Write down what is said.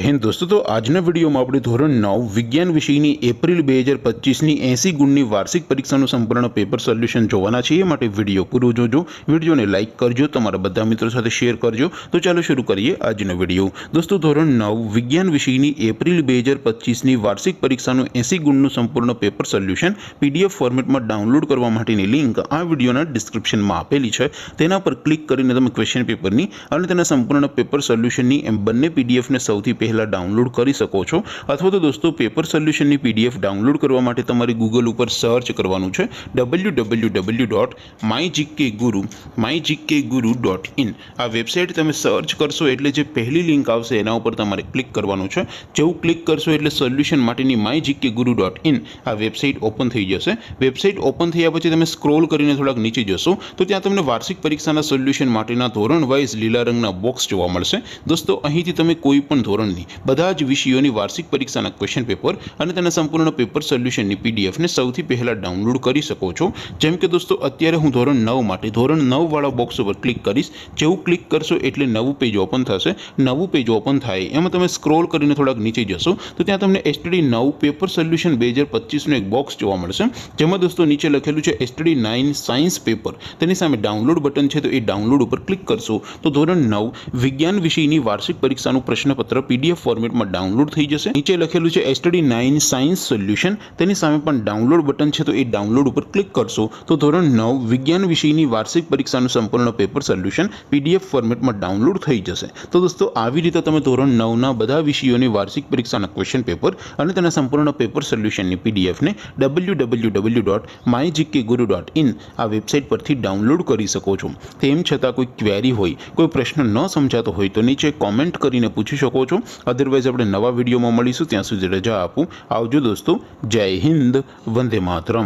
हिंद दोस्तों, तो आजना वीडियो में આપણે ધોરણ 9 વિજ્ઞાન વિષયની એપ્રિલ 2025ની 80 ગુણની વાર્ષિક પરીક્ષાનું સંપૂર્ણ પેપર સોલ્યુશન જોવાના છીએ। માટે વિડિયો પૂરો જોજો, વિડિયોને લાઈક કરજો, તમારા બધા મિત્રો સાથે શેર કરજો। તો ચાલો શરૂ કરીએ આજનો વિડિયો। દોસ્તો, ધોરણ 9 વિજ્ઞાન વિષયની એપ્રિલ 2025ની વાર્ષિક પરીક્ષાનું 80 ગુણનું સંપૂર્ણ પેપર સોલ્યુશન પીડીએફ ફોર્મેટમાં ડાઉનલોડ કરવા માટેની લિંક આ વિડિયોના ડિસ્ક્રિપ્શનમાં આપેલી છે। તેના પર ક્લિક કરીને તમે ક્વેશ્ચન પેપરની અને તેના સંપૂર્ણ પેપર સોલ્યુશનની એમ બંને પીડીએફને સૌથી પહેલા डाउनलॉड કરી શકો છો। અથવા તો દોસ્તો, પેપર સોલ્યુશનની પીડીએફ ડાઉનલોડ કરવા માટે તમારે ગૂગલ ઉપર સર્ચ કરવાનું છે www.mygkguru.in। આ વેબસાઇટ તમે સર્ચ કરશો એટલે જે પહેલી લિંક આવશે એના ઉપર તમારે ક્લિક કરવાનું છે। જેવું ક્લિક કરશો એટલે સોલ્યુશન માટેની mygkguru.in આ વેબસાઇટ ઓપન થઈ જશે। વેબસાઇટ ઓપન થયા પછી તમે સ્ક્રોલ કરીને થોડાક નીચે જશો તો ત્યાં તમને વાર્ષિક પરીક્ષાના સોલ્યુશન માટેના ધોરણ વાઇઝ લીલા રંગના બોક્સ જોવા મળશે। દોસ્તો, અહીંથી તમે કોઈ પણ ધોરણની બધા જ વિષયોની વાર્ષિક પરીક્ષાના ક્વેશ્ચન પેપર અને તેના સંપૂર્ણ પેપર સોલ્યુશનની પીડીએફને સૌથી પહેલા ડાઉનલોડ કરી શકો છો। જેમ કે દોસ્તો, અત્યારે હું ધોરણ 9 માટે ધોરણ 9 વાળા બોક્સ ઉપર ક્લિક કરીશ। જેવું ક્લિક કરશો એટલે નવું પેજ ઓપન થશે। નવું પેજ ઓપન થાય એમાં તમે સ્ક્રોલ કરીને થોડાક નીચે જશો તો ત્યાં તમને એસટીડી 9 પેપર સોલ્યુશન 2025નું એક બોક્સ જોવા મળશે। જેમાં દોસ્તો નીચે લખેલું છે એસટીડી 9 સાયન્સ પેપર। તેની સામે ડાઉનલોડ બટન છે, તો એ ડાઉનલોડ ઉપર ક્લિક કરશો તો ધોરણ 9 વિજ્ઞાન વિષયની વાર્ષિક પરીક્ષાનું પ્રશ્નપત્ર પીડીએફ ફોર્મેટમાં ડાઉનલોડ થઈ જશે। નીચે લખેલું છે એસટીડી 9 સાયન્સ સોલ્યુશન, તેની સામે પણ ડાઉનલોડ બટન છે, તો એ ડાઉનલોડ ઉપર ક્લિક કરશો તો ધોરણ 9 વિજ્ઞાન વિષયની વાર્ષિક પરીક્ષાનું સંપૂર્ણ પેપર સોલ્યુશન પીડીએફ ફોર્મેટમાં ડાઉનલોડ થઈ જશે। તો દોસ્તો, આવી રીતે તમે ધોરણ 9ના બધા વિષયોની વાર્ષિક પરીક્ષાના ક્વેશ્ચન પેપર અને તેના સંપૂર્ણ પેપર સોલ્યુશનની પીડીએફને www.mygkguru.in આ વેબસાઇટ પરથી ડાઉનલોડ કરી શકો છો। તેમ છતાં કોઈ ક્વેરી હોય, કોઈ પ્રશ્ન ન સમજાતો હોય તો નીચે કોમેન્ટ કરીને પૂછી શકો છો। અદરવાઇઝ આપણે નવા વિડીયોમાં મળીશું, ત્યાં સુધી રજા આપું। આવજો દોસ્તો, જય હિન્દ, વંદે માતરમ।